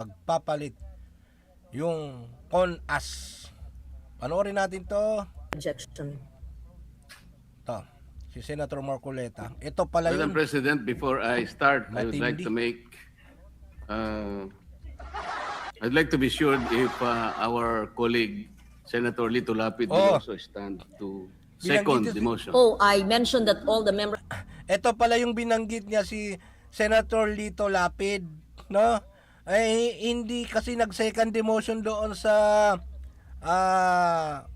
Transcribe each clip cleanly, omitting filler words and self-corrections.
magpapalit yung CONAS. Panoorin natin to. Objection. To, si Senator Marcoleta. Ito pala Madam yun. President, before I start, I would like Matindi. to make, I'd like to be sure if our colleague Senator Lito Lapid will Oh. also stand to Binanggit second niya the motion. Oh, I mentioned that all the members Ito pala yung binanggit niya si Senator Lito Lapid, no? Ay hindi kasi nag-second demotion doon sa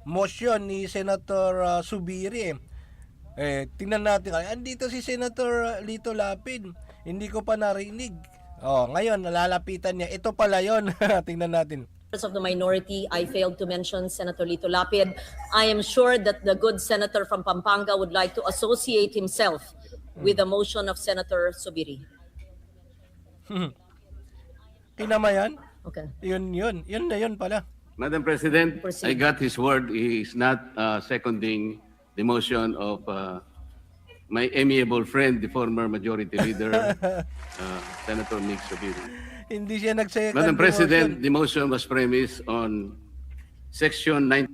motion ni Senator Subiri. Tingnan natin. Andito si Senator Lito Lapid. Hindi ko pa narinig. Oh, ngayon nalalapitan niya. Ito pala 'yon. Tingnan natin. of the minority, I failed to mention Senator Lito Lapid. I am sure that the good senator from Pampanga would like to associate himself with the motion of Senator Subiri. Kinama yan? Okay. Yun na yun pala. Madam President, Proceed. I got his word. He is not seconding the motion of my amiable friend, the former Majority Leader, Senator Nick Subiri. Hindi siya nag-second Madam demotion. President, the motion was premised on Section 9.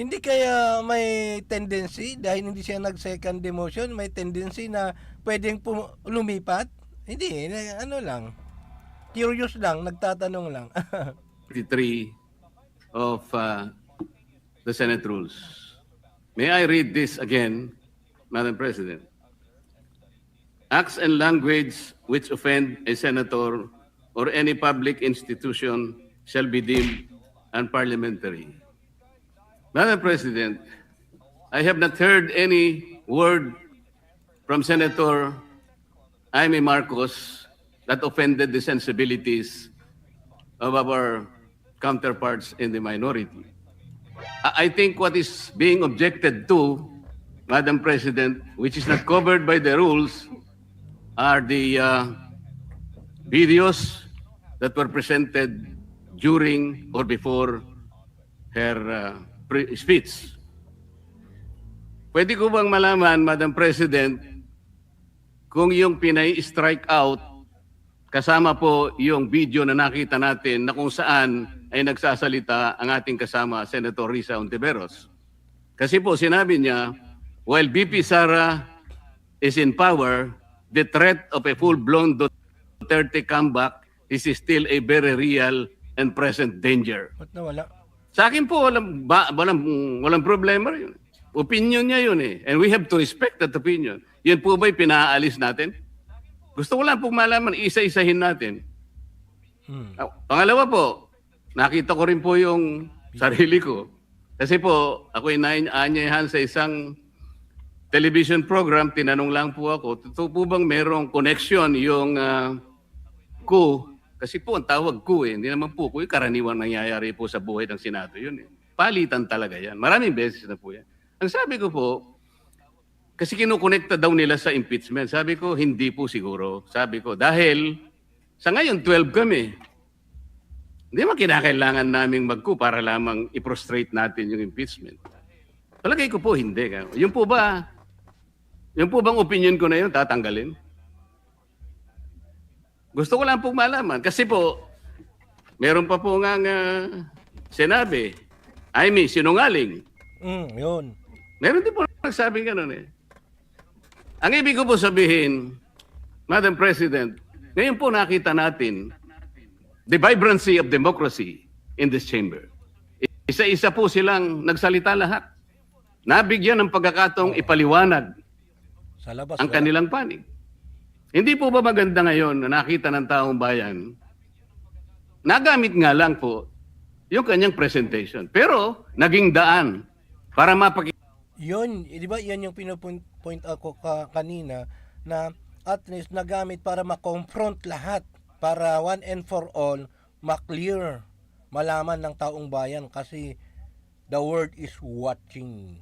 Hindi kaya may tendency, dahil hindi siya nag-second demotion, may tendency na pwedeng lumipat? Hindi, ano lang. Curious lang, nagtatanong lang. 53 of the Senate rules. May I read this again, Madam President? Acts and language which offend a senator or any public institution shall be deemed unparliamentary. Madam President, I have not heard any word from Senator Jaime Marcos that offended the sensibilities of our counterparts in the minority. I think what is being objected to, Madam President, which is not covered by the rules, are the videos that were presented during or before her speech. Pwede ko bang malaman, Madam President, kung yung pinay-strike out, kasama po yung video na nakita natin na kung saan ay nagsasalita ang ating kasama, Senator Risa Ontiveros. Kasi po sinabi niya, while BP Sara is in power, the threat of a full-blown Duterte comeback is still a very real and present danger. Ba't nawala? Sa akin po, walang problema yun. Opinion niya yun eh. And we have to respect that opinion. Yun po ba'y pinaalis natin? Gusto ko lang pong malaman, isa-isahin natin. Pangalawa po, nakita ko rin po yung sarili ko. Kasi po, ako'y naanyayahan sa isang television program, tinanong lang po ako, totoo po bang merong connection yung coup? Kasi po, ang tawag coup eh, hindi naman po coup, karaniwang nangyayari po sa buhay ng Senado yun eh. Palitan talaga yan. Maraming beses na po yan. Ang sabi ko po, kasi kinukonekta daw nila sa impeachment. Sabi ko, hindi po siguro. Sabi ko, dahil sa ngayon, 12 kami. Hindi mo kinakailangan naming mag-coup para lamang i-prostrate natin yung impeachment. Palagay ko po, hindi. Yung po bang opinion ko na yun, tatanggalin? Gusto ko lang pong malaman. Kasi po, meron pa po nga sinabi, sinungaling. Yun. Meron din po nagsabing gano'n eh. Ang ibig ko po sabihin, Madam President, ngayon po nakita natin the vibrancy of democracy in this chamber. Isa-isa po silang nagsalita lahat. Nabigyan ng pagkakataong ipaliwanag Sa labas. ang kanilang panig. Hindi po ba maganda ngayon na nakita ng taong bayan, nagamit nga lang po yung kanyang presentation. Pero naging daan para mapakita. Yun, di ba yan yung pinupoint ako kanina na at least nagamit para ma-confront lahat, para one and for all ma-clear, malaman ng taong bayan kasi the world is watching.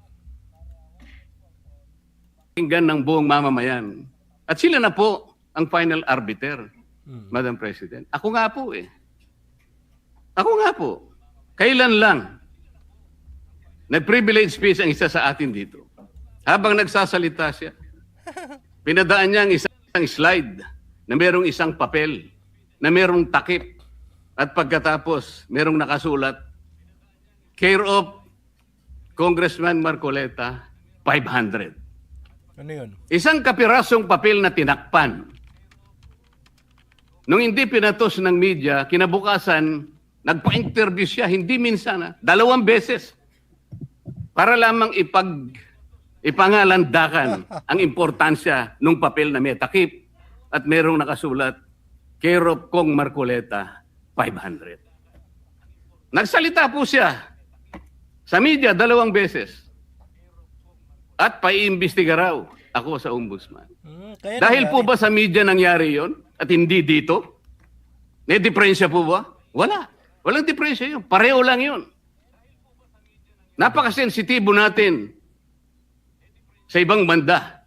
Pakinggan ng buong mamamayan. At sila na po ang final arbiter, Madam President. Ako nga po eh. Ako nga po. Kailan lang nag-privilege speech ang isa sa atin dito. Habang nagsasalita siya, pinadaan niya ang isang slide na merong isang papel, na merong takip. At pagkatapos, merong nakasulat, care of Congressman Marcoleta, 500. Ano yun? Isang kapirasong papel na tinakpan. Nung hindi pinatos ng media, kinabukasan, nagpa-interview siya, hindi minsan, 2 beses. Para lamang ipangalandakan ang importansya ng papel na may takip at merong nakasulat, care of Kong Marcoleta, 500. Nagsalita po siya sa media 2 beses at paiimbestiga raw ako sa ombudsman. Kaya Dahil po nangyari. ba sa media nangyari yon at hindi dito? May diferensya po ba? Wala. Walang diferensya yun. Pareho lang yun. Napakasensitibo natin sa ibang banda.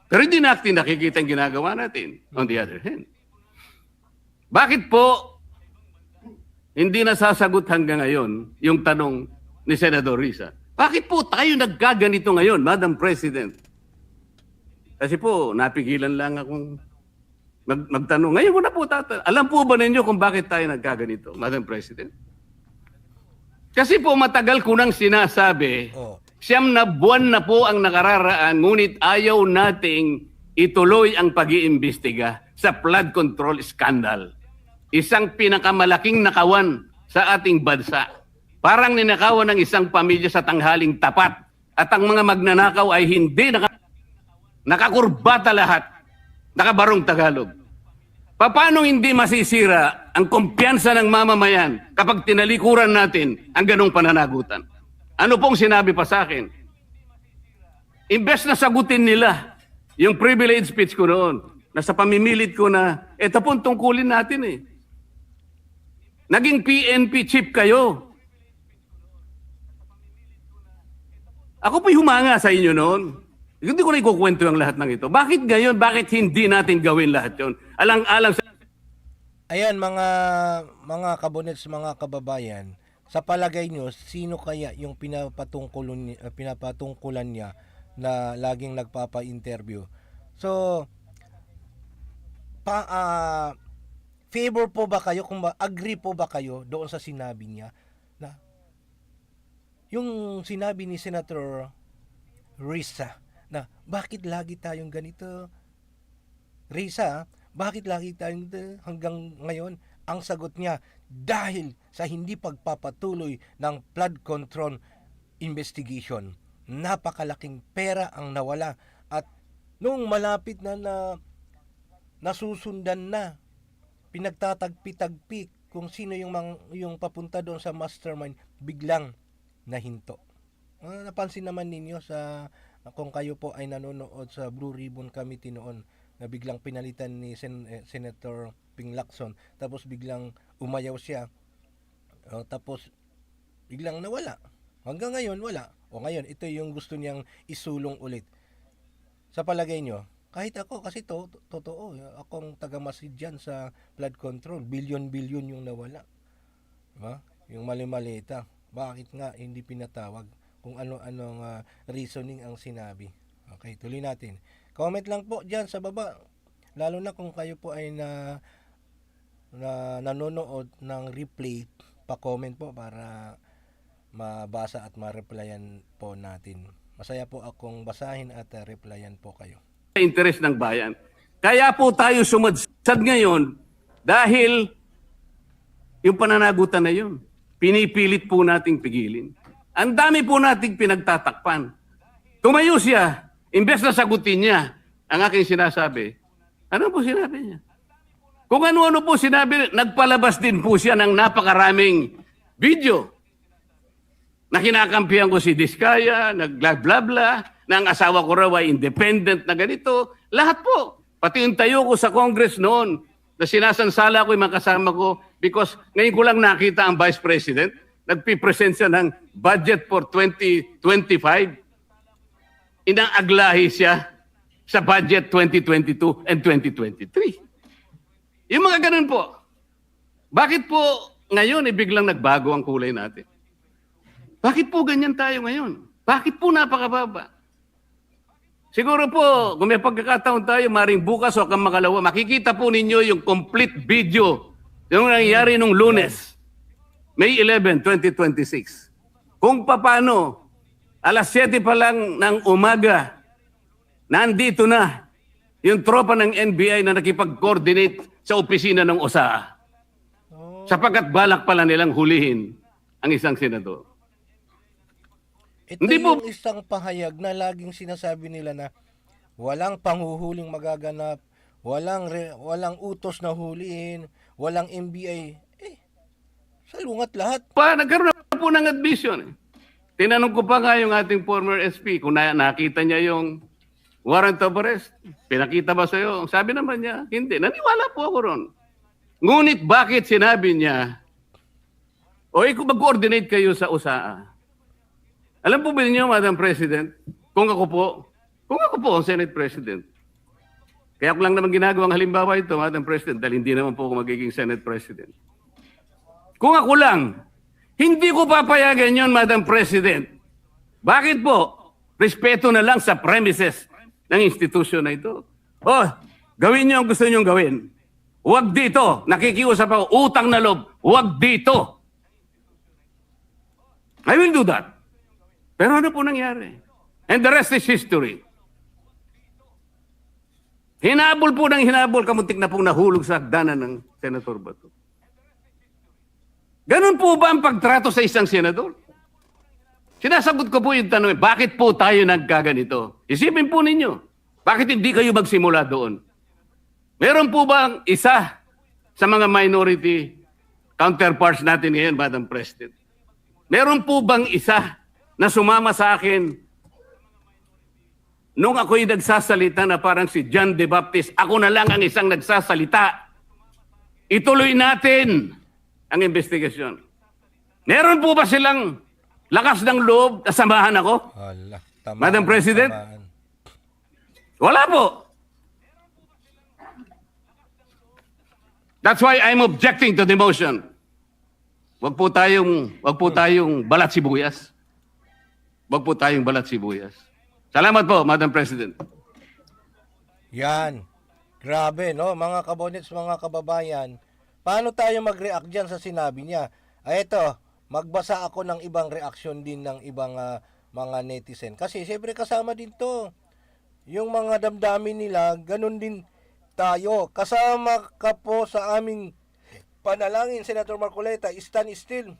Pero hindi natin nakikita ang ginagawa natin. On the other hand. Bakit po hindi nasasagot hanggang ngayon yung tanong ni Senador Risa? Bakit po tayo nagkaganito ngayon, Madam President? Kasi po, napigilan lang akong magtanong. Ngayon ko na po tatanong. Alam po ba ninyo kung bakit tayo nagkaganito, Madam President? Kasi po matagal ko nang sinasabi, Oh. 9 na buwan na po ang nakararaan, ngunit ayaw nating ituloy ang pag-iimbestiga sa flood control scandal. Isang pinakamalaking nakawan sa ating bansa. Parang ninakawan ng isang pamilya sa tanghaling tapat. At ang mga magnanakaw ay hindi nakakurbata lahat. Nakabarong Tagalog. Paano hindi masisira ang kumpiyansa ng mamamayan kapag tinalikuran natin ang ganong pananagutan? Ano pong sinabi pa sa akin? Imbes na sagutin nila yung privilege speech ko noon, nasa pamimilit ko na, eto pong tungkulin natin eh. Naging PNP chief kayo. Ako po'y humanga sa inyo noon. Hindi ko na ikukwento ang lahat ng ito. Bakit gayon? Bakit hindi natin gawin lahat yon? Alang-alang sa... Ayan, mga kabonets, mga kababayan, sa palagay nyo, sino kaya yung pinapatungkulan niya na laging nagpapa-interview? So, favor po ba kayo, agree po ba kayo doon sa sinabi niya na yung sinabi ni Senator Risa na bakit lagi tayong ganito? Risa, bakit lagi tayong ganito hanggang ngayon? Ang sagot niya, dahil sa hindi pagpapatuloy ng flood control investigation. Napakalaking pera ang nawala at nung malapit na nasusundan na, pinagtatagpi-tagpi kung sino yung papunta doon sa mastermind, biglang nahinto. Napansin naman ninyo kung kayo po ay nanonood sa Blue Ribbon Committee noon na biglang pinalitan ni Senator Ping Lacson, tapos biglang umayaw siya, tapos biglang nawala. Hanggang ngayon wala. O ngayon ito yung gusto niyang isulong ulit. Sa palagay nyo, kahit ako, kasi totoo, akong taga-masid dyan sa flood control, bilyon-bilyon yung nawala. Diba? Yung mali-malita. Bakit nga hindi pinatawag? Kung ano-anong reasoning ang sinabi. Okay, tuloy natin. Comment lang po dyan sa baba. Lalo na kung kayo po ay nanonood ng replay, pa-comment po para mabasa at ma-replyan po natin. Masaya po akong basahin at replyan po kayo. Interes ng bayan. Kaya po tayo sumadsad ngayon dahil yung pananagutan na yun, pinipilit po nating pigilin. Ang dami po nating pinagtatakpan. Tumayo siya, imbes na sagutin niya ang aking sinasabi. Ano po sinabi niya? Kung ano-ano po sinabi, nagpalabas din po siya ng napakaraming video na kinakampihan ko si Diskaya, nag-bla-bla-bla, na ang asawa ko raw ay independent na ganito. Lahat po. Pati yung tayo ko sa Congress noon, na sinasansala ko yung mga kasama ko because ngayon ko lang nakita ang Vice President, nagpipresent siya ng budget for 2025. Inaaglahi siya sa budget 2022 and 2023. Yung mga ganun po. Bakit po ngayon biglang nagbago ang kulay natin? Bakit po ganyan tayo ngayon? Bakit po napakababa? Siguro po, kung may pagkakataon tayo, maring bukas o kang makalawa, makikita po ninyo yung complete video Yung nangyari nung Lunes, May 11, 2026. Kung paano, alas 7 pa lang ng umaga, nandito na yung tropa ng NBI na nakipag-coordinate sa opisina ng OSA. Sapagkat balak pala nilang hulihin ang isang senador. Ito Hindi po- yung isang pahayag na laging sinasabi nila na walang panghuhuling magaganap, walang utos na hulihin, walang NBI. Salungat lahat. Nagkaroon na po ng admission. Tinanong ko pa nga yung ating former SP kung nakita niya yung warrant of arrest. Pinakita ba sa'yo? Sabi naman niya, hindi. Naniwala po ako ron. Ngunit bakit sinabi niya, kung mag-coordinate kayo sa USAA. Alam po ba niyo, Madam President, kung ako po ang Senate President, kaya ko lang naman ginagawang halimbawa ito, Madam President, dahil hindi naman po ako magiging Senate President. Kung ako lang, hindi ko papayagan yon, Madam President. Bakit po? Respeto na lang sa premises ng institusyon na ito. Gawin niyo ang gusto niyong gawin. Huwag dito. Nakikiusap ako, utang na loob. Huwag dito. I will do that. Pero ano po nangyari? And the rest is history. Hinabol po ng hinabol, kamuntik na pong nahulog sa hagdanan ng Senator Bato. Ganun po ba ang pagtrato sa isang senador? Sinasagot ko po yung tanong, bakit po tayo nagkaganito? Isipin po ninyo, bakit hindi kayo magsimula doon? Meron po bang isa sa mga minority counterparts natin ngayon, Madam President? Meron po bang isa na sumama sa akin nung ako'y nagsasalita na parang si John the Baptist, ako na lang ang isang nagsasalita. Ituloy natin ang investigasyon. Meron po ba silang lakas ng loob na samahan ako? Madam President? Wala po. That's why I'm objecting to the motion. Wag po tayong balat sibuyas. Wag po tayong balat sibuyas. Salamat po, Madam President. Yan. Grabe, no? Mga kabonets, mga kababayan. Paano tayo mag-react dyan sa sinabi niya? Eto, magbasa ako ng ibang reaksyon din ng ibang mga netizen. Kasi siyempre kasama din to. Yung mga damdamin nila, ganun din tayo. Kasama ka po sa aming panalangin, Senator Marcoleta. Stand still.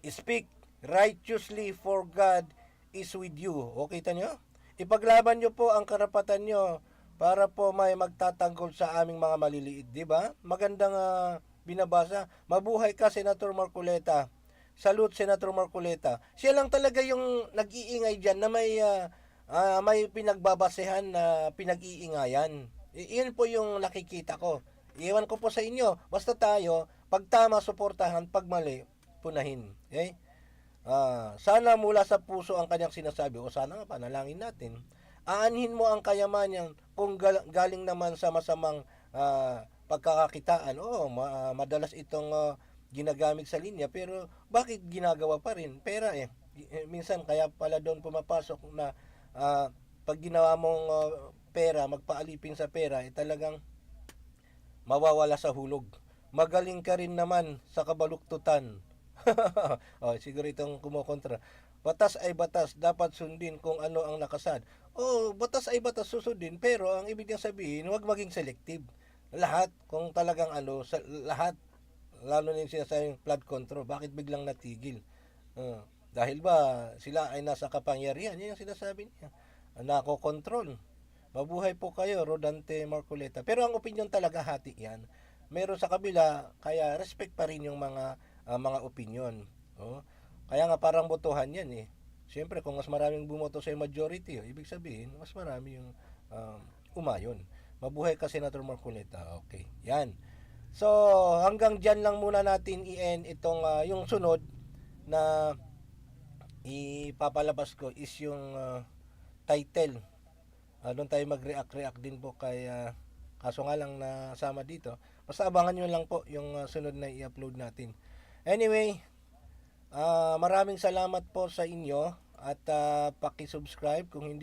Speak righteously for God is with you. O, kita nyo? Ipaglaban nyo po ang karapatan nyo para po may magtatanggol sa aming mga maliliit. Diba? Magandang binabasa. Mabuhay ka, Senator Marcoleta. Salute, Senator Marcoleta. Siya lang talaga yung nag-iingay dyan na may pinagbabasehan na pinag-iingayan. Iyon po yung nakikita ko. Iwan ko po sa inyo. Basta tayo, pag tama, suportahan. Pag mali, punahin. Okay? Sana mula sa puso ang kanyang sinasabi. O sana nga, panalangin natin. Aanhin mo ang kayamanan kung galing naman sa masamang pagkakakitaan. Madalas itong ginagamit sa linya. Pero bakit ginagawa pa rin? Pera eh. Minsan kaya pala doon pumapasok na pag ginawa mong pera, magpaalipin sa pera, talagang mawawala sa hulog. Magaling ka rin naman sa kabaluktutan. Siguro itong kumukontra. Batas ay batas, dapat sundin kung ano ang nakasad. Batas ay batas, susundin, pero ang ibig niyang sabihin, huwag maging selective. Lahat, kung talagang lahat, lalo na yung sinasabing flood control, bakit biglang natigil? Dahil ba sila ay nasa kapangyarihan? Yan yung sinasabi niya. Nako-control. Mabuhay po kayo, Rodante Marcoleta. Pero ang opinion talaga hati yan. Meron sa kabila, kaya respect pa rin yung mga opinion. Kaya nga parang botohan yan eh. Siyempre kung mas maraming bumoto sa majority, ibig sabihin, mas marami yung umayon. Mabuhay ka, Senator Marcoleta. Okay, yan. So, hanggang dyan lang muna natin i-end itong yung sunod na ipapalabas ko is yung title. Doon tayo mag-react din po kay kaso nga lang nasama dito. Basta abangan nyo lang po yung sunod na i-upload natin. Anyway, maraming salamat po sa inyo at paki-subscribe kung hindi